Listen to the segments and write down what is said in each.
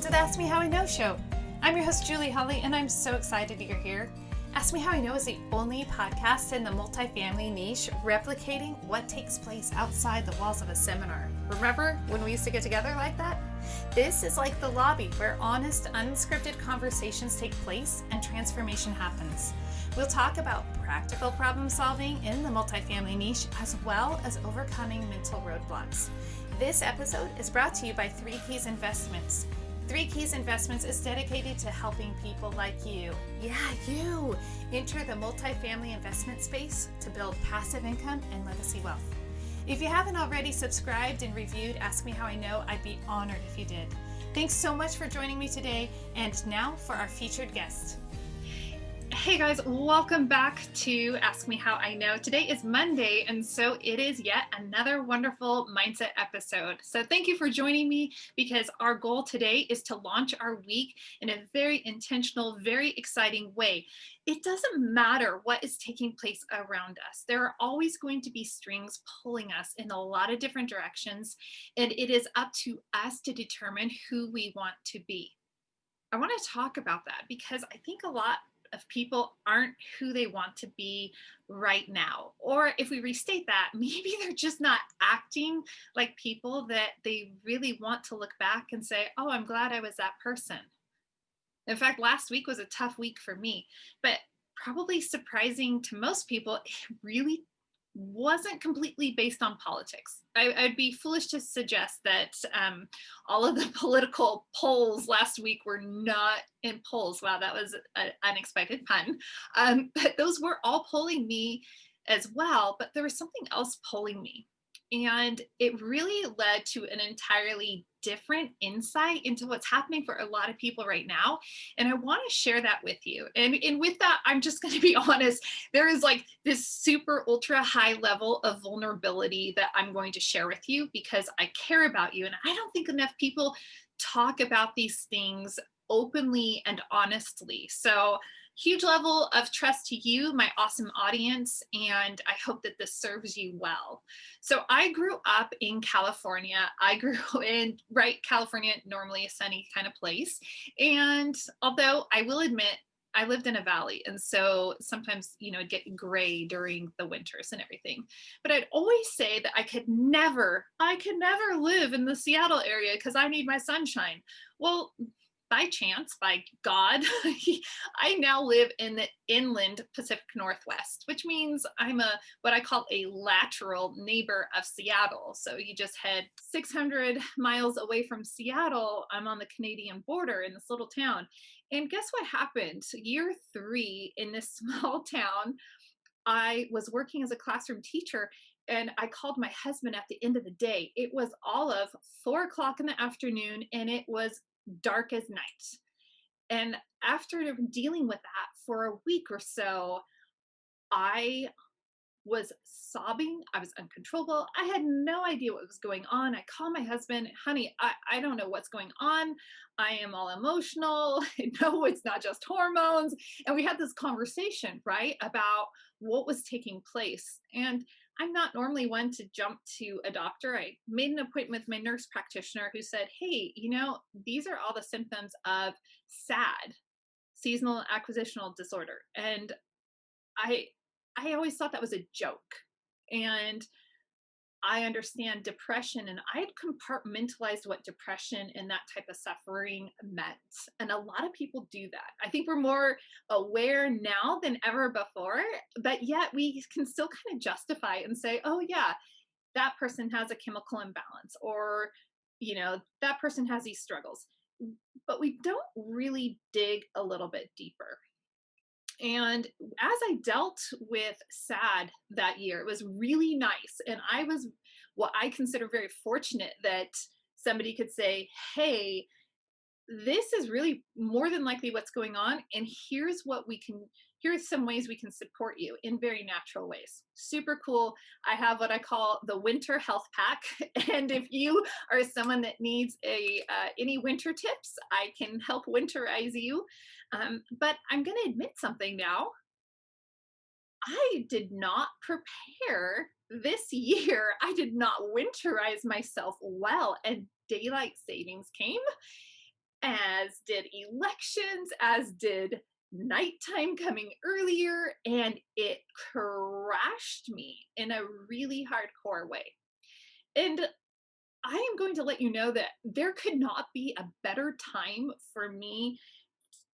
to the Ask Me How I Know show. I'm your host, Julie Holly, and I'm so excited you're here. Ask Me How I Know is the only podcast in the multifamily niche replicating what takes place outside the walls of a seminar. Remember when we used to get together like that? This is like the lobby where honest, unscripted conversations take place and transformation happens. We'll talk about practical problem solving in the multifamily niche as well as overcoming mental roadblocks. This episode is brought to you by 3 Keys Investments. 3 Keys Investments is dedicated to helping people like you, you, enter the multifamily investment space to build passive income and legacy wealth. If you haven't already subscribed and reviewed Ask Me How I Know, I'd be honored if you did. Thanks so much for joining me today, and now for our featured guest. Hey guys, welcome back to Ask Me How I Know. Today is Monday, and so it is yet another wonderful mindset episode. So thank you for joining me, because our goal today is to launch our week in a very intentional, very exciting way. It doesn't matter what is taking place around us. There are always going to be strings pulling us in a lot of different directions, and it is up to us to determine who we want to be. I want to talk about that because I think a lot of people aren't who they want to be right now. Or if we restate that, maybe they're just not acting like people that they really want to look back and say, oh, I'm glad I was that person. In fact, last week was a tough week for me, but probably surprising to most people, it really wasn't completely based on politics. I'd be foolish to suggest that all of the political polls last week were not in polls. Wow, that was an unexpected pun. But those were all polling me as well, but there was something else polling me. And it really led to an entirely different insight into what's happening for a lot of people right now. And I want to share that with you. And with that, I'm just going to be honest, there is like this super ultra high level of vulnerability that I'm going to share with you because I care about you. And I don't think enough people talk about these things openly and honestly. So huge level of trust to you, my awesome audience, and I hope that this serves you well. So I grew up in California. I grew in, California, normally a sunny kind of place. And although I will admit, I lived in a valley. And so sometimes, it'd get gray during the winters and everything. But I'd always say that I could never live in the Seattle area because I need my sunshine. Well, by chance, by God, I now live in the inland Pacific Northwest, which means I'm what I call a lateral neighbor of Seattle. So you just head 600 miles away from Seattle. I'm on the Canadian border in this little town. And guess what happened? Year 3 in this small town, I was working as a classroom teacher, and I called my husband at the end of the day. It was all of 4 o'clock in the afternoon, and it was dark as night. And after dealing with that for a week or so, I was sobbing. I was uncontrollable. I had no idea what was going on. I called my husband, honey, I don't know what's going on. I am all emotional. No, it's not just hormones. And we had this conversation, right, about what was taking place. And I'm not normally one to jump to a doctor. I made an appointment with my nurse practitioner who said, hey, these are all the symptoms of SAD, seasonal acquisitional disorder. And I always thought that was a joke. And I understand depression, and I had compartmentalized what depression and that type of suffering meant. And a lot of people do that. I think we're more aware now than ever before, but yet we can still kind of justify and say, oh yeah, that person has a chemical imbalance, or, that person has these struggles. But we don't really dig a little bit deeper. And as I dealt with SAD that year, it was really nice. And I was what I consider very fortunate that somebody could say, hey, this is really more than likely what's going on. And here's some ways we can support you in very natural ways. Super cool. I have what I call the winter health pack. And if you are someone that needs any winter tips, I can help winterize you. But I'm going to admit something now. I did not prepare this year. I did not winterize myself well, and daylight savings came. as did elections, as did nighttime coming earlier, and it crashed me in a really hardcore way. And I am going to let you know that there could not be a better time for me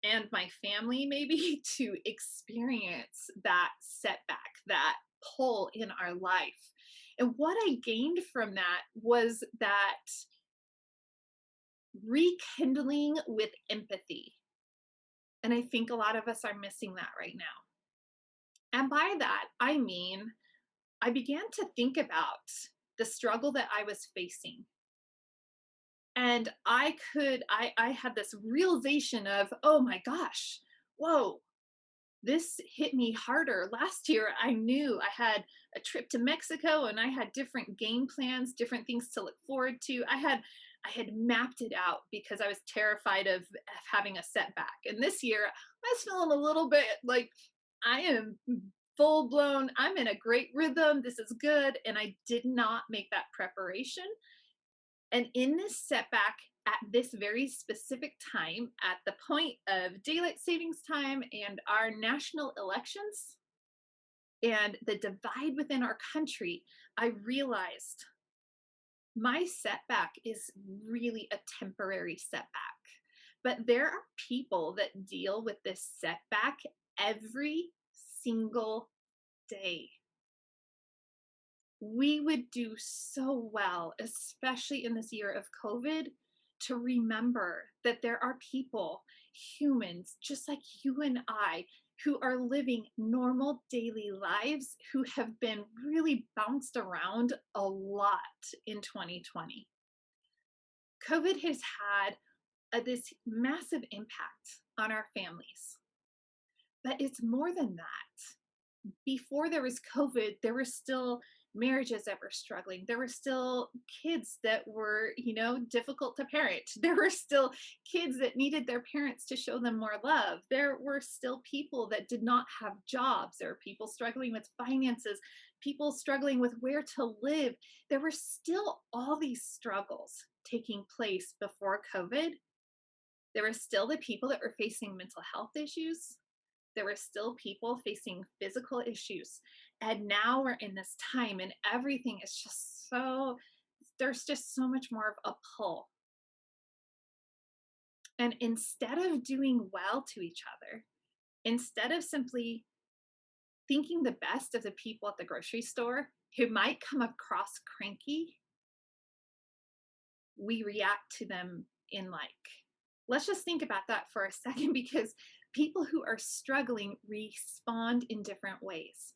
and my family, maybe, to experience that setback, that pull in our life. And what I gained from that was that rekindling with empathy. And I think a lot of us are missing that right now. And by that, I mean, I began to think about the struggle that I was facing. And I had this realization of, oh my gosh, whoa, this hit me harder. Last year, I knew I had a trip to Mexico and I had different game plans, different things to look forward to. I had mapped it out because I was terrified of having a setback. And this year, I was feeling a little bit like I am full blown, I'm in a great rhythm. This is good. And I did not make that preparation. And in this setback, at this very specific time, at the point of daylight savings time and our national elections and the divide within our country, I realized my setback is really a temporary setback. But there are people that deal with this setback every single day. We would do so well, especially in this year of COVID, to remember that there are people, humans, just like you and I, who are living normal daily lives who have been really bounced around a lot in 2020. COVID has had this massive impact on our families, but it's more than that. Before there was COVID, there were still marriages that were struggling. There were still kids that were, difficult to parent. There were still kids that needed their parents to show them more love. There were still people that did not have jobs. There were people struggling with finances, people struggling with where to live. There were still all these struggles taking place before COVID. There were still the people that were facing mental health issues. There were still people facing physical issues. And now we're in this time and everything is just there's just so much more of a pull. And instead of doing well to each other, instead of simply thinking the best of the people at the grocery store who might come across cranky, we react to them in like. Let's just think about that for a second because people who are struggling respond in different ways.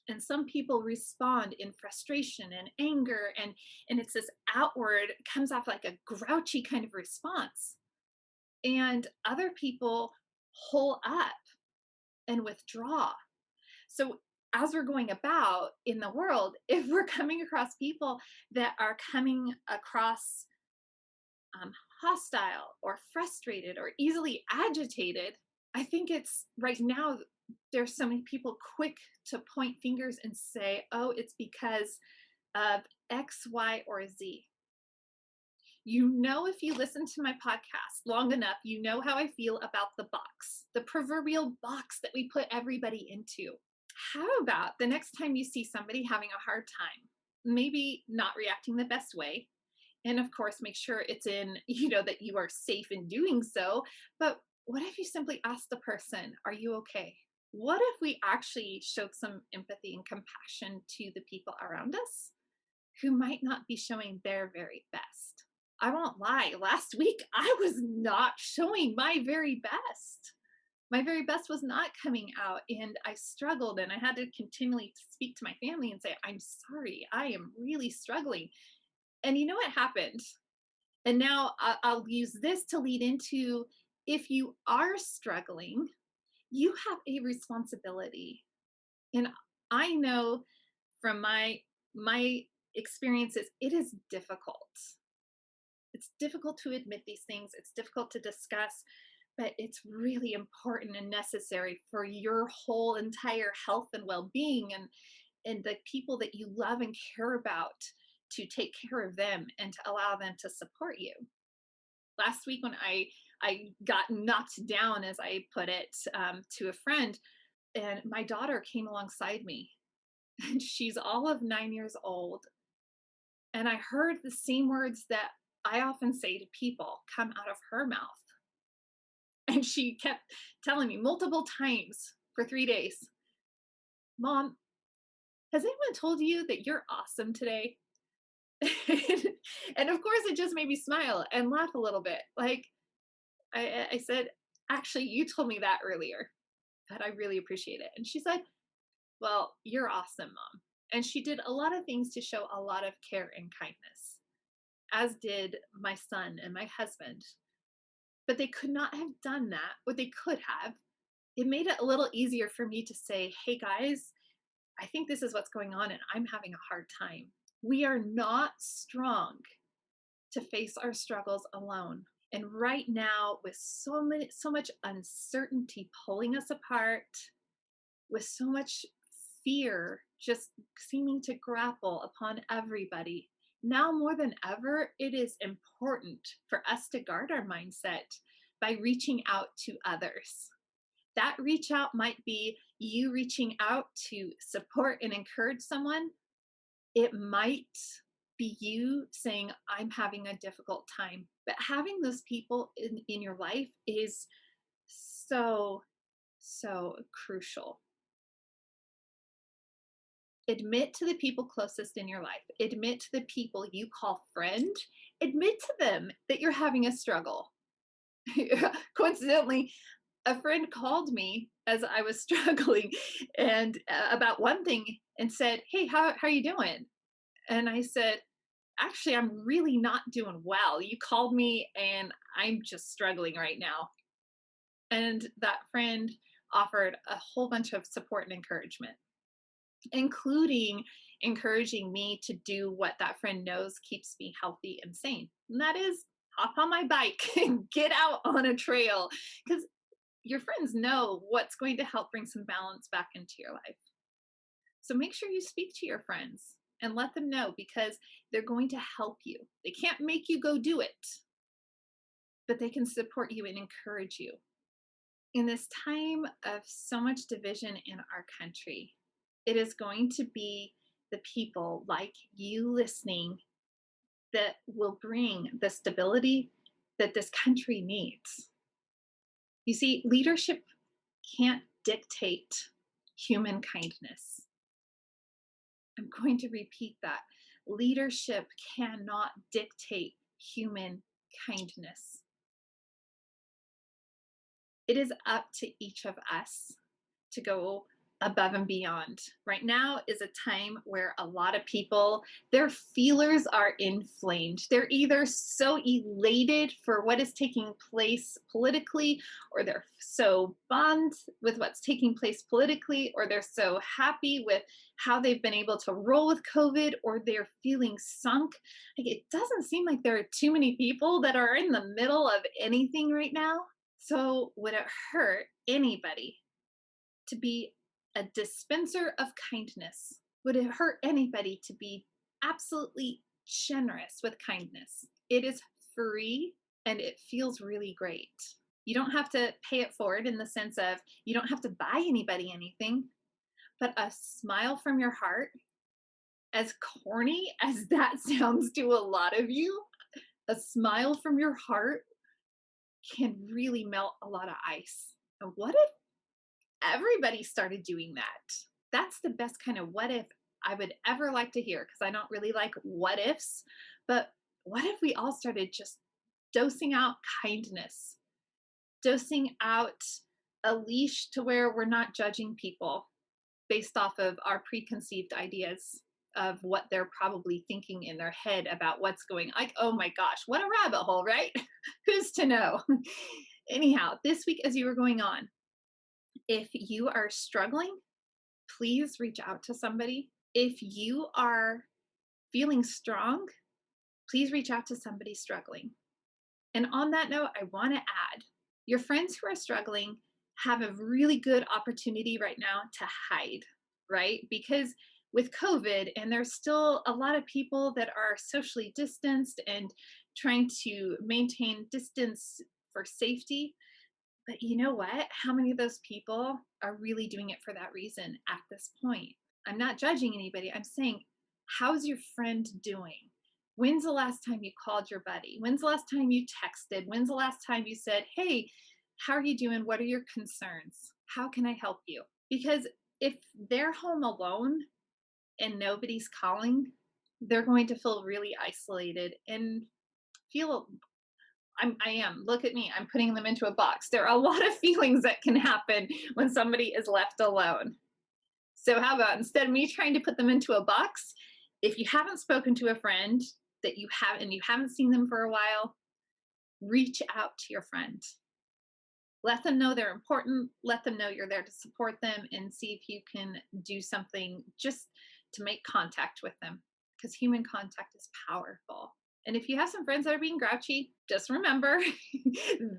And some people respond in frustration and anger, and it's this outward, comes off like a grouchy kind of response. And other people hole up and withdraw. So as we're going about in the world, if we're coming across people that are coming across hostile or frustrated or easily agitated, I think it's right now there's so many people quick to point fingers and say, oh, it's because of X, Y, or Z. If you listen to my podcast long enough, you know how I feel about the box, the proverbial box that we put everybody into. How about the next time you see somebody having a hard time, maybe not reacting the best way, and of course make sure it's in that you are safe in doing so, but what if you simply ask the person, are you okay? What if we actually showed some empathy and compassion to the people around us who might not be showing their very best? I won't lie, last week I was not showing my very best. My very best was not coming out, and I struggled, and I had to continually speak to my family and say, I'm sorry, I am really struggling. And you know what happened? And now I'll use this to lead into, if you are struggling, you have a responsibility. And I know from my experiences, it is difficult. It's difficult to admit these things. It's difficult to discuss, but it's really important and necessary for your whole entire health and well-being and the people that you love and care about, to take care of them and to allow them to support you. Last week when I got knocked down, as I put it, to a friend, and my daughter came alongside me, and she's all of 9 years old, and I heard the same words that I often say to people come out of her mouth. And she kept telling me multiple times for 3 days, Mom, has anyone told you that you're awesome today? And of course, it just made me smile and laugh a little bit. Like, I said, actually, you told me that earlier, but I really appreciate it. And she said, well, you're awesome, Mom. And she did a lot of things to show a lot of care and kindness, as did my son and my husband. But they could not have done that, what they could have. It made it a little easier for me to say, hey guys, I think this is what's going on and I'm having a hard time. We are not strong to face our struggles alone. And right now, with so much uncertainty pulling us apart, with so much fear just seeming to grapple upon everybody, now more than ever, it is important for us to guard our mindset by reaching out to others. That reach out might be you reaching out to support and encourage someone. It might be you saying, I'm having a difficult time. But having those people in your life is so, so crucial. Admit to the people closest in your life, admit to the people you call friend, admit to them that you're having a struggle. Coincidentally, a friend called me as I was struggling and about one thing and said, hey, how are you doing? And I said, actually, I'm really not doing well. You called me and I'm just struggling right now. And that friend offered a whole bunch of support and encouragement, including encouraging me to do what that friend knows keeps me healthy and sane. And that is hop on my bike and get out on a trail, because your friends know what's going to help bring some balance back into your life. So make sure you speak to your friends and let them know, because they're going to help you. They can't make you go do it, but they can support you and encourage you. In this time of so much division in our country, it is going to be the people like you listening that will bring the stability that this country needs. You see, leadership can't dictate human kindness. I'm going to repeat that. Leadership cannot dictate human kindness. It is up to each of us to go above and beyond. Right now is a time where a lot of people, their feelers are inflamed. They're either so elated for what is taking place politically, or they're so bummed with what's taking place politically, or they're so happy with how they've been able to roll with COVID, or they're feeling sunk. Like, it doesn't seem like there are too many people that are in the middle of anything right now. So would it hurt anybody to be a dispenser of kindness? Would it hurt anybody to be absolutely generous with kindness? It is free and it feels really great. You don't have to pay it forward, in the sense of you don't have to buy anybody anything, but a smile from your heart, as corny as that sounds to a lot of you, a smile from your heart can really melt a lot of ice. And what if everybody started doing that? That's the best kind of what if I would ever like to hear, because I don't really like what ifs. But what if we all started just dosing out kindness, dosing out a leash to where we're not judging people based off of our preconceived ideas of what they're probably thinking in their head about what's going, like, oh my gosh, what a rabbit hole, right? Who's to know? Anyhow, this week as you were going on, if you are struggling, please reach out to somebody. If you are feeling strong, please reach out to somebody struggling. And on that note, I want to add, your friends who are struggling have a really good opportunity right now to hide, right? Because with COVID, and there's still a lot of people that are socially distanced and trying to maintain distance for safety. But you know what? How many of those people are really doing it for that reason at this point? I'm not judging anybody. I'm saying, how's your friend doing? When's the last time you called your buddy? When's the last time you texted? When's the last time you said, hey, how are you doing? What are your concerns? How can I help you? Because if they're home alone and nobody's calling, they're going to feel really isolated and feel I am. Look at me. I'm putting them into a box. There are a lot of feelings that can happen when somebody is left alone. So how about instead of me trying to put them into a box, if you haven't spoken to a friend that you have and you haven't seen them for a while, reach out to your friend. Let them know they're important. Let them know you're there to support them and see if you can do something just to make contact with them, because human contact is powerful. And if you have some friends that are being grouchy, just remember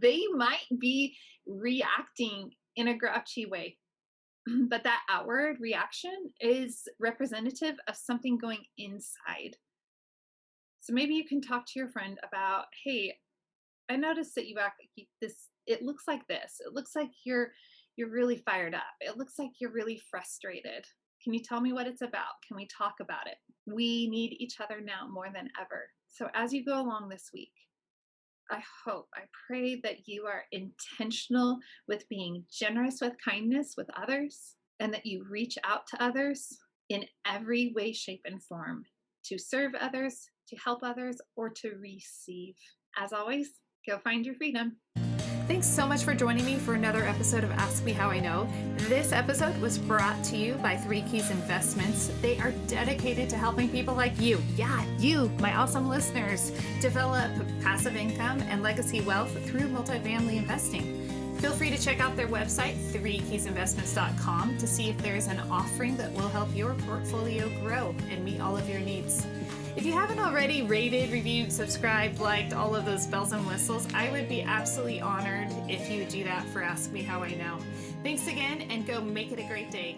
they might be reacting in a grouchy way. But that outward reaction is representative of something going inside. So maybe you can talk to your friend about, hey, I noticed that you act like this. It looks like this. It looks like you're really fired up. It looks like you're really frustrated. Can you tell me what it's about? Can we talk about it? We need each other now more than ever. So as you go along this week, I pray that you are intentional with being generous with kindness with others, and that you reach out to others in every way, shape, and form to serve others, to help others, or to receive. As always, go find your freedom. Thanks so much for joining me for another episode of Ask Me How I Know. This episode was brought to you by 3 Keys Investments. They are dedicated to helping people like you, you, my awesome listeners, develop passive income and legacy wealth through multifamily investing. Feel free to check out their website, 3keysinvestments.com, to see if there's an offering that will help your portfolio grow and meet all of your needs. If you haven't already rated, reviewed, subscribed, liked, all of those bells and whistles, I would be absolutely honored if you would do that for Ask Me How I Know. Thanks again, and go make it a great day.